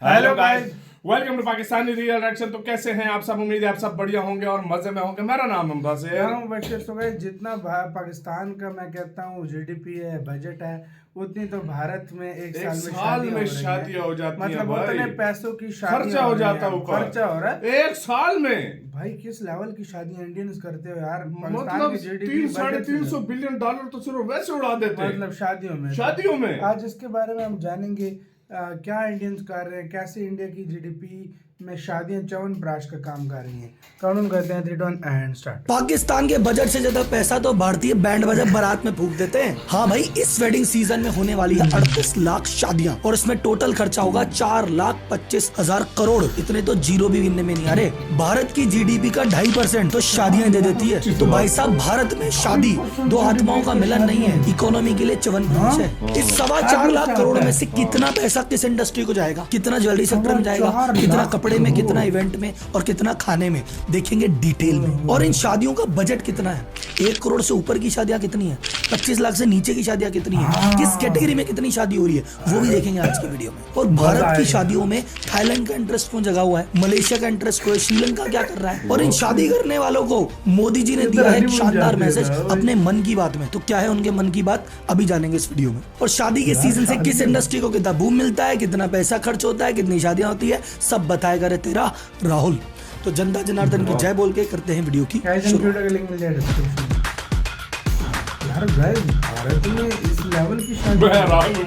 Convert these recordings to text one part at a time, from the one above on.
Hello guys, welcome to Pakistani real reaction. तो कैसे हैं आप सब? उम्मीद है आप सब बढ़िया होंगे और मजे में होंगे। मेरा नाम मुमताज है। तो गाइस जितना पाकिस्तान का मैं कहता हूँ जीडीपी है, बजट है, उतनी तो भारत में एक साल में शादियां हो जाती हैं। मतलब उतने पैसों की खर्चा हो जाता है, खर्चा हो रहा है एक साल में। भाई किस लेवल की शादियां इंडियंस करते हो यार। मतलब 300-350 बिलियन डॉलर तो सिर्फ वैसे उड़ा देते हैं, मतलब शादियों में। आज इसके बारे में हम जानेंगे क्या इंडियंस कर रहे हैं, कैसे इंडिया की जीडीपी में शादियां च्यवनप्राश का काम कर रही हैं। कानून करते हैं 3 2 1 एंड स्टार्ट। पाकिस्तान के बजट से ज्यादा पैसा तो भारतीय बैंड बाजा बारात में फूंक देते हैं। हाँ भाई, इस वेडिंग सीजन में होने वाली है 38 लाख शादियां और इसमें टोटल खर्चा होगा 4,25,000 करोड़। इतने तो जीरो भी गिनने में नहीं आ रहे। भारत की जीडीपी का 2.5% तो शादियां दे देती है। तो भाई साहब, भारत में शादी दो आत्माओं का मिलन नहीं है, इकोनॉमी के लिए च्यवनप्राश है। इस 4.25 लाख करोड़ में से कितना पैसा किस इंडस्ट्री को जाएगा, कितना ज्वेलरी सेक्टर में जाएगा, कितना कपड़े में, कितना इवेंट में और कितना खाने में, देखेंगे डिटेल में। और इन शादियों का बजट कितना है, 1 करोड़ से ऊपर की शादियां कितनी है, 25 लाख से नीचे की शादियां कितनी है, किस कैटेगरी में कितनी शादी हो रही है, वो भी देखेंगे आज की वीडियो में। और भारत की शादियों में थाईलैंड का इंटरेस्ट क्यों जगा हुआ है, मलेशिया का इंटरेस्ट क्यों है, श्रीलंका क्या कर रहा है। और इन शादी करने वालों को मोदी जी ने दिया है एक शानदार मैसेज अपने मन की बात में। तो क्या है उनके मन की बात, अभी जानेंगे इस वीडियो में। और शादी के सीजन से किस इंडस्ट्री को कितना बूम मिलता है, कितना पैसा खर्च होता है, कितनी शादियां होती है, सब बताएगा रे तेरा राहुल। तो जनता जनार्दन की जय बोल के करते हैं वीडियो की शुरुआत। यार गाइस, भारत में इस लेवल की शादी,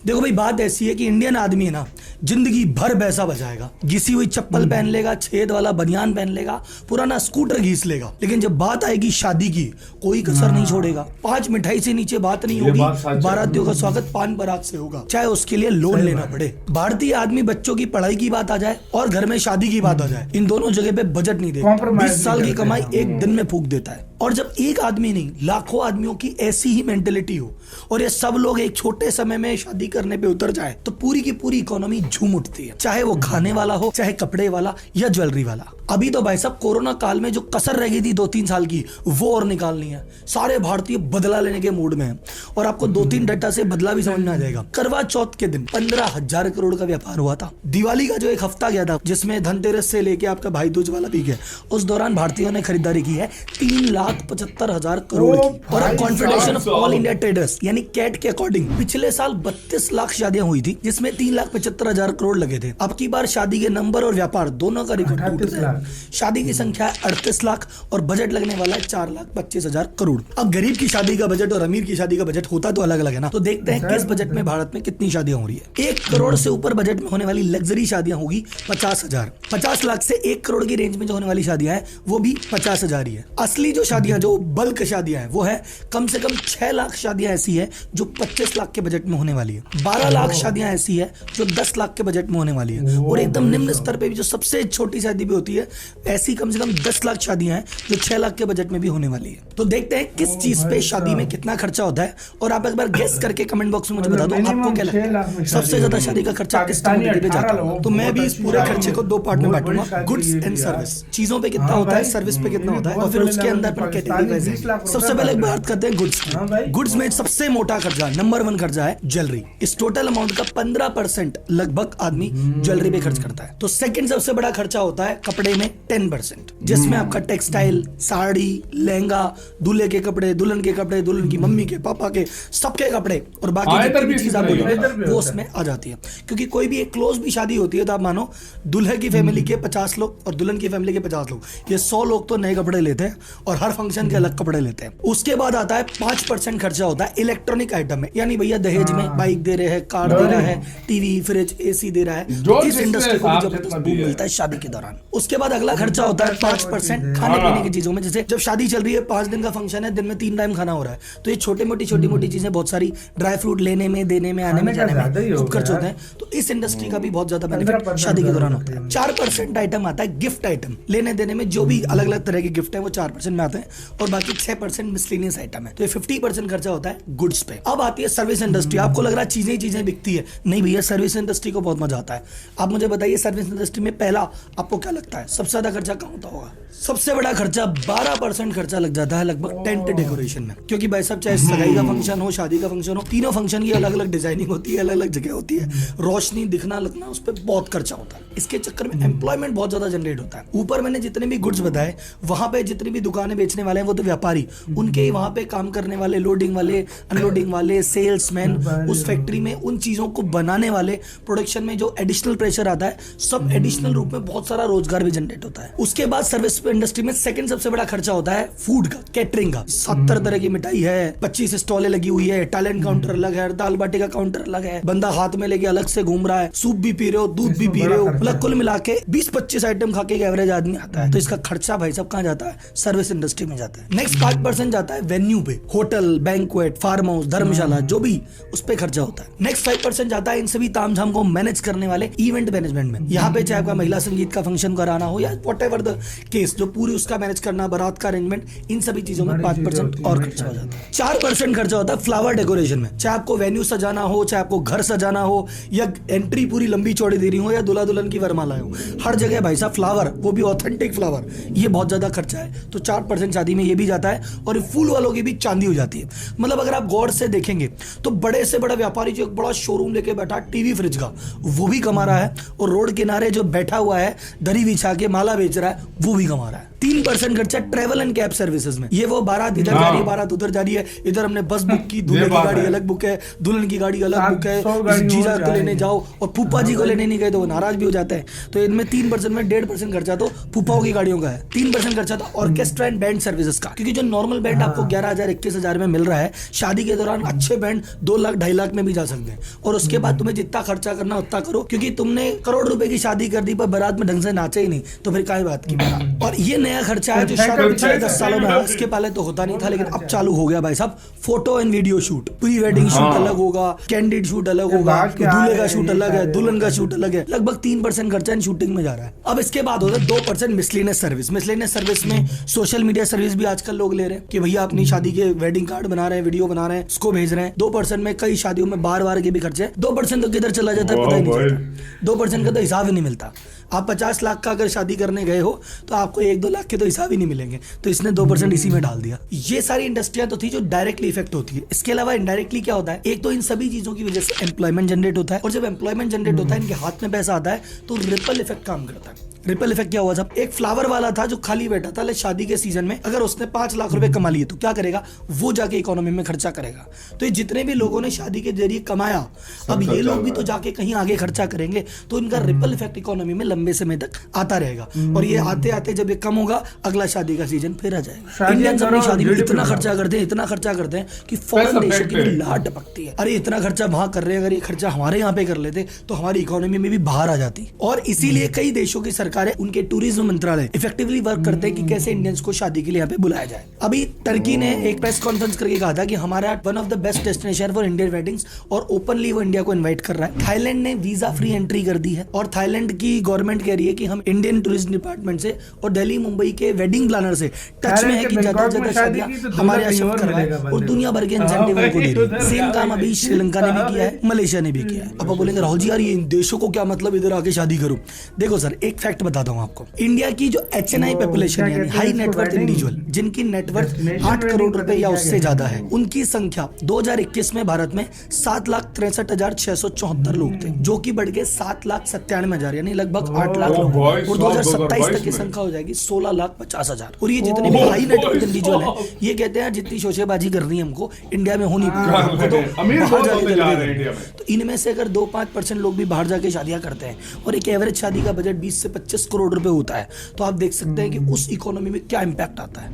देखो भाई, बात ऐसी है कि इंडियन आदमी है ना, जिंदगी भर पैसा बचाएगा, घिसी हुई चप्पल पहन लेगा, छेद वाला बनियान पहन लेगा, पुराना स्कूटर घिस लेगा, लेकिन जब बात आएगी शादी की कोई कसर नहीं छोड़ेगा। 5 मिठाई से नीचे बात नहीं होगी, बारातियों का स्वागत पान पराग से होगा, चाहे उसके लिए लोन लेना पड़े। भारतीय आदमी बच्चों की पढ़ाई की बात आ जाए और घर में शादी की बात आ जाए, इन दोनों जगह पे बजट नहीं देता। 20 साल की कमाई एक दिन में फूंक देता है। और जब एक आदमी नहीं, लाखों आदमियों की ऐसी ही मेंटेलिटी हो और ये सब लोग एक छोटे समय में शादी करने पे उतर जाए, तो पूरी की पूरी इकोनॉमी झूम उठती है, चाहे वो खाने वाला हो, चाहे कपड़े वाला या ज्वेलरी वाला। अभी तो भाई साहब, कोरोना काल में जो कसर रह गई थी 2-3 साल की, वो और निकालनी है। सारे भारतीय बदला लेने के मूड में हैं और आपको 2-3 डाटा से बदला भी समझ में आ जाएगा। करवा चौथ के दिन 15,000 करोड़ का व्यापार हुआ था। दिवाली का जो एक हफ्ता गया था, जिसमें धनतेरस से लेके आपका भाई दूज वाला भी गया, उस दौरान भारतीयों ने खरीदारी की है 3,75,000 करोड़ की। और confederation of all India traders यानी कैट के अकॉर्डिंग पिछले साल 32 लाख शादियां हुई थी, जिसमें 3,75,000 करोड़ लगे थे। अब की बार शादी के नंबर और व्यापार दोनों का रिकॉर्ड टूट गया। शादी की संख्या है 38 लाख और बजट लगने वाला है 4,25,000 करोड़। अब गरीब की शादी का बजट और अमीर की शादी का बजट होता तो अलग अलग है ना। तो देखते हैं किस बजट में भारत में कितनी शादियां हो रही है। 1 करोड़ से ऊपर बजट में होने वाली लग्जरी शादियां होगी 50,000। 50 लाख से 1 करोड़ की रेंज में जो होने वाली शादियां हैं वो भी 50,000 ही है। असली जो शादियां, जो बल्क शादियां हैं, वो है कम से कम 6 लाख शादियां ऐसी है जो 25 लाख के बजट में होने वाली है। 12 लाख शादियां ऐसी है जो 10 लाख के बजट में होने वाली है। और एकदम निम्न स्तर पे भी जो सबसे छोटी शादी भी होती है, ऐसी कम से कम 10 लाख शादियां हैं जो 6 लाख के बजट में भी होने वाली है। तो देखते हैं किस चीज पे शादी में कितना खर्चा होता है। और आप एक बार गेस करके कमेंट बॉक्स में मुझे बता दो, आपको क्या लगता है सबसे ज्यादा शादी का खर्चा किस कम्युनिटी पे जाता है। तो मैं भी इस पूरे खर्चे को 2 पार्ट में बांटूंगा, गुड्स एंड सर्विस। चीजों पे कितना होता है, सर्विस पे कितना होता है, और फिर उसके अंदर अपन कैटेगरी वाइज। सबसे पहले बात करते हैं गुड्स की। गुड्स में सबसे मोटा खर्चा, नंबर 1 खर्चा है ज्वेलरी। इस टोटल अमाउंट का 15% लगभग आदमी ज्वेलरी पे खर्च करता है। तो सेकंड सबसे बड़ा खर्चा होता है कपड़े में 10%, जिसमें आपका टेक्सटाइल, साड़ी, लहंगा, दूल्हे के कपड़े, दुल्हन के कपड़े, दुल्हन की मम्मी के, पापा के, सबके कपड़े और बाकी जितनी भी चीज आप बोलोगे वो उसमें आ जाती है। क्योंकि कोई भी एक क्लोज भी शादी होती है तो आप मानो दुल्हे की फैमिली के 50 लोग और दुल्हन की फैमिली के 50 लोग, ये 100 लोग तो नए कपड़े लेते हैं और हर फंक्शन के अलग कपड़े लेते हैं। उसके बाद आता है 5% खर्चा होता है इलेक्ट्रॉनिक आइटम में, यानी भैया दहेज में बाइक दे रहे हैं, कार दे रहा है, टीवी, फ्रिज, एसी दे रहा है। तो इस इंडस्ट्री को जबरदस्त बूम मिलता है शादी के दौरान। उसके बाद अगला खर्चा होता है 5% खाने पीने की चीजों में। जैसे जब शादी चल रही है, 5 दिन का फंक्शन है, दिन में 3 टाइम खाना हो रहा है, तो ये छोटी मोटी चीजें बहुत सारी, ड्राई फ्रूट लेने में, देने में, आने में, जाने में खूब खर्च होते हैं। तो इस इंडस्ट्री का भी बहुत ज्यादा बेनिफिट शादी के दौरान होता है। 4% आइटम आता है गिफ्ट आइटम, लेने देने में जो भी अलग अलग तरह के गिफ्ट है वो 4% में आते हैं और बाकी 6% मिसलेनियस आइटम है। तो ये 50% खर्चा होता है गुड्स पे। अब आती है सर्विस इंडस्ट्री। आपको लग रहा है चीजें बिकती है, नहीं भैया, सर्विस इंडस्ट्री को बहुत मजा आता है। आप मुझे बताइए सर्विस इंडस्ट्री में पहला आपको क्या लगता है, सबसे ज्यादा खर्चा कहाँ होता होगा? सबसे बड़ा खर्चा 12% खर्चा लग जाता है लगभग टेंट डेकोरेशन में, क्योंकि भाई साहब चाहे सगाई का फंक्शन हो, शादी का फंक्शन हो, तीनों फंक्शन की अलग अलग डिजाइनिंग होती है, अलग अलग जगह होती है, रोशनी दिखना लगना, उस पर बहुत खर्चा होता है। इसके चक्कर में एम्प्लॉयमेंट बहुत ज्यादा जनरेट होता है। ऊपर मैंने जितने भी गुड्स बताए, वहां पे जितनी भी दुकानें बेचने वाले हैं वो तो व्यापारी, उनके वहां पे काम करने वाले, लोडिंग वाले, अनलोडिंग वाले, सेल्समैन, उस फैक्ट्री में उन चीजों को बनाने वाले, प्रोडक्शन में जो एडिशनल प्रेशर आता है, सब एडिशनल रूप में बहुत सारा रोजगार भी जनरेट होता है। उसके बाद सर्विस इंडस्ट्री में सेकंड सबसे बड़ा खर्चा होता है फूड का, कैटरिंग का। 70 तरह की मिठाई है, 25 स्टॉलें लगी हुई है, टैलेंट काउंटर अलग है, दाल बाटी का काउंटर अलग है, बंदा हाथ में लेके अलग से घूम रहा है, सूप भी पी रहे हो, दूध भी पी रहे हो, मतलब कुल मिला के 20-25 आइटम खा के एवरेज आदमी आता है। तो इसका खर्चा भाई साहब कहाँ जाता है? सर्विस इंडस्ट्री में जाता है। नेक्स्ट 5% जाता है वेन्यू पे, होटल, बैंक्वेट, फार्म हाउस, धर्मशाला, जो भी उस पे खर्चा होता है। नेक्स्ट 5% जाता है इन सभी तामझाम को मैनेज करने वाले इवेंट मैनेजमेंट में। यहाँ पे चाहे आपका महिला संगीत का फंक्शन कराना हो या व्हाटएवर द केस, जो पूरी उसका मैनेज करना, बारात का अरेंजमेंट, इन सभी चीजों में 5% और खर्चा हो जाता है। 4% खर्चा होता है फ्लावर डेकोरेशन में। चाहे आपको वेन्यू सजाना हो, चाहे आपको घर सजाना हो, या एंट्री पूरी लंबी चौड़ी देनी हो, या दूल्हा दुल्हन की वरमाला हो, हर जगह भाई साहब फ्लावर, वो भी ऑथेंटिक फ्लावर, ये बहुत ज्यादा खर्चा है। तो 4% शादी में ये भी जाता है। और फूल वालों की भी चांदी हो जाती है। मतलब अगर आप गौर से देखेंगे तो बड़े से बड़ा व्यापारी जो एक बड़ा शोरूम लेके बैठा टीवी फ्रिज का, वो भी कमा रहा है, और रोड किनारे जो बैठा हुआ है दरी बिछा के माला बेच रहा है, वो भी कमा रहा है। 3% खर्चा ट्रेवल एंड कैब सर्विसेज में। ये वो बारात इधर जा रही है, बारात उधर जा रही है, इधर हमने बस बुक की, दूल्हे की गाड़ी अलग बुक है, दुल्हन की गाड़ी अलग बुक है, जीजा को लेने जाओ और फूफा जी को लेने नहीं गए तो वो नाराज भी हो जाते हैं। तो इनमें 3% में 1.5% खर्चा तो फूफाओं की गाड़ियों का है। 3% खर्चा तो ऑर्केस्ट्रा एंड बैंड सर्विसेज का, क्योंकि जो नॉर्मल बैंड आपको 11,000 21,000 में मिल रहा है, शादी के दौरान अच्छे बैंड 2 लाख 2.5 लाख में भी जा सकते हैं। और उसके बाद तुम्हें जितना खर्चा करना उतना करो, क्योंकि तुमने करोड़ रुपए की शादी कर दी पर बारात में ढंग से नाचे ही नहीं, तो फिर काय बात की बात। और ये नया खर्चा है जो शायद पिछले 10 सालों में, इसके पहले तो होता नहीं था लेकिन अब चालू हो गया भाई साहब। Photo and video shoot, pre wedding shoot अलग होगा, कैंडिड शूट अलग होगा, दूल्हे का शूट अलग है, दुल्हन का शूट अलग है। लगभग 3% खर्चा इन शूटिंग में जा रहा है। अब इसके बाद होता है 2% मिसलेनियस सर्विस। मिसलेनियस सर्विस में सोशल मीडिया सर्विस भी आजकल लोग ले रहे हैं कि भैया अपनी शादी के वेडिंग कार्ड बना रहे हैं, वीडियो बना रहे हैं, उसको भेज रहे हैं। 2% में कई शादियों में बार के भी खर्चे। 2% तो किधर चला जाता है पता ही नहीं चलता। 2% का तो हिसाब ही नहीं मिलता। आप 50 लाख का अगर शादी करने गए हो तो आपको 1-2 लाख के तो हिसाब ही नहीं मिलेंगे। तो इसने 2% इसी में डाल दिया। ये सारी इंडस्ट्रियां तो थी जो डायरेक्टली इफेक्ट होती है। इसके अलावा इनडायरेक्टली क्या होता है, एक तो इन सभी चीजों की वजह से एम्प्लॉयमेंट जनरेट होता है, और जब एम्प्लॉयमेंट जनरेट होता है, इनके हाथ में पैसा आता है तो रिपल इफेक्ट काम करता है। रिपल इफेक्ट क्या हुआ? साहब एक फ्लावर वाला था जो खाली बैठा था, ले शादी के सीजन में अगर उसने 5 लाख रुपए कमा लिए तो क्या करेगा? वो जाके इकोनॉमी में खर्चा करेगा। तो ये जितने भी लोगों ने शादी के जरिए कमाया, अब ये लोग भी तो जाके कहीं आगे खर्चा करेंगे, तो इनका रिपल इफेक्ट इकोनॉमी में लंबे समय तक आता रहेगा। और ये आते आते जब ये कम होगा, अगला शादी का सीजन फिर आ जाएगा। इंडियंस अपनी शादी में इतना खर्चा करते हैं, इतना खर्चा करते हैं कि फॉरेन देशों की भी लाट टपकती है। अरे इतना खर्चा वहां कर रहे हैं, अगर ये खर्चा हमारे यहाँ पे कर लेते तो हमारी इकोनॉमी में भी बाहर आ जाती। और इसीलिए कई देशों की सरकारें, उनके टूरिज्म मंत्रालय इफेक्टिवली वर्क करते हैं कि कैसे इंडियंस को शादी के लिए यहाँ पे बुलाया जाए। अभी टर्की ने एक प्रेस कॉन्फ्रेंस करके कहा था कि हमारा one of the best destination for Indian weddings, और ओपनली वो इंडिया को इनवाइट कर रहा है। थाईलैंड ने वीजा फ्री एंट्री कर दी है, और थाईलैंड की गवर्नमेंट कह रही है कि हम इंडियन टूरिज्म डिपार्टमेंट से और दिल्ली मुंबई के वेडिंग प्लानर से टच में है कि ज्यादा से ज्यादा शादियां हमारे यहाँ शिफ्ट करवाएं और दुनिया भर के इंसेंटिव उनको दे रही है। सेम काम अभी श्रीलंका ने भी किया है, मलेशिया ने भी किया है। अब आप बोलेंगे राहुल जी यार ये इन देशों को क्या मतलब इधर आके शादी करूं? देखो सर, एक फैक्ट बताता हूं आपको। इंडिया की जो HNI पॉपुलेशन है, हाई नेटवर्थ इंडिविजुअल, जिनकी नेटवर्थ 8 करोड़ रुपए या उससे ज्यादा है, उनकी संख्या 2021 में भारत में 7,63,674 लोग थे, जो कि बढ़ के 7,97,000 यानी लगभग 8 लाख लोग। और 2027 तक की संख्या हो जाएगी 16,50,000। और ये जितने भी हाई नेटवर्थ इंडिविजुअल है, ये कहते हैं जितनी शोशेबाजी करनी है हमको इंडिया में होनी पड़ेगी, तो बाहर जाके जल्दी। तो इनमें से अगर 2-5% लोग भी बाहर जाके शादियां करते हैं, और एक एवरेज शादी का बजट 20 से 25 करोड़ रुपए होता है, तो आप देख सकते हैं कि उस इकोनॉमी में क्या इम्पैक्ट आता है।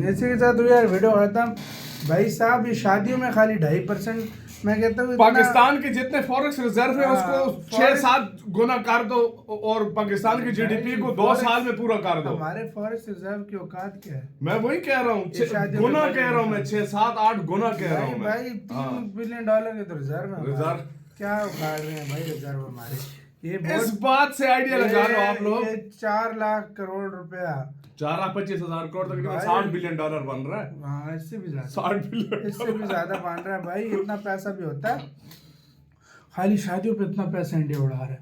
इसी के साथ यार वीडियो खत्म। भाई साहब ये शादियों में खाली 2.5%, मैं कहता हूँ पाकिस्तान के जितने फॉरेक्स रिजर्व है उसको 6-7 गुना कर दो, और पाकिस्तान की जीडीपी को 2 साल में पूरा कर दो। हमारे फॉरेक्स रिजर्व की औकात क्या है? मैं वही कह रहा हूँ, गुना कह रहा हूँ मैं, 6-7-8 गुना कह रहा हूँ भाई। $3 बिलियन के तो रिजर्व है। रिजर्व क्या उखाड़ रहे हैं भाई रिजर्व हमारे? ये इस बात से आइडिया लगा लो आप लोग। 4 लाख करोड़ रुपया, 4,25,000 करोड़ तक $60 बिलियन बन रहा है। हाँ, इससे भी ज्यादा, 60 बिलियन, इससे भी ज्यादा बन रहा है भाई। इतना पैसा भी होता है, खाली शादियों पे इतना पैसा इंडिया उड़ा रहा है।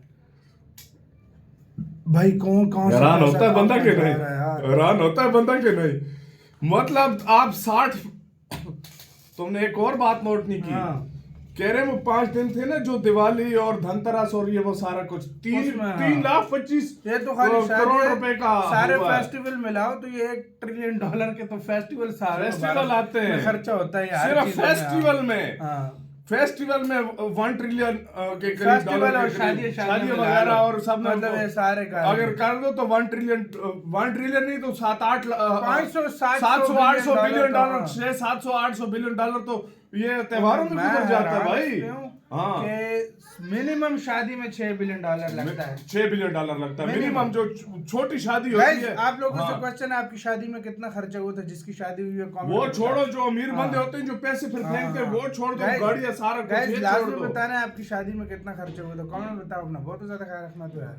भाई कौन कौन सा हैरान पैसा होता है बंदा कहाँ के जा नहीं, रहा है यार। हैरान होता है बंदा के नहीं। मतलब आप 60 तुमने एक और बात नोट नहीं की, हाँ। कह रहे वो 5 दिन थे ना जो दिवाली और धनतेरस और ये वो सारा कुछ उसमें, 3,25,000 ये तो खाली करोड़ रुपए का सारे हुआ है। फेस्टिवल मिलाओ तो ये $1 ट्रिलियन के तो फेस्टिवल सारे फेस्टिवल आते हैं, खर्चा होता है यार सिर्फ फेस्टिवल में। हाँ। फेस्टिवल में 1 ट्रिलियन के करीब फेस्टिवल डॉलर और के शादी करीब, शादी शादी वगैरह और सब में मतलब ये सारे अगर कर दो तो 1 ट्रिलियन नहीं तो 700 800 बिलियन डॉलर, 600 800 बिलियन डॉलर तो ये त्योहारों में गुजर जाता है भाई। हाँ, मिनिमम शादी में $6 बिलियन लगता है, $6 बिलियन लगता है मिनिमम, जो छोटी शादी होती है। आप लोगों से हाँ। क्वेश्चन है, आपकी शादी में कितना खर्चा हुआ था? जिसकी शादी हुई है comment वो में छोड़ो, बताओ। जो अमीर बंदे होते हैं जो पैसे फिर फेंकते हैं वो छोड़ दो, Guys, गाड़ियां सारा कुछ guys, ये छोड़ लाजमी दो। बताना है आपकी शादी में कितना खर्चा हुआ था, कमेंट में बताओ अपना। बहुत ज्यादा ख्याल रखना तो यार।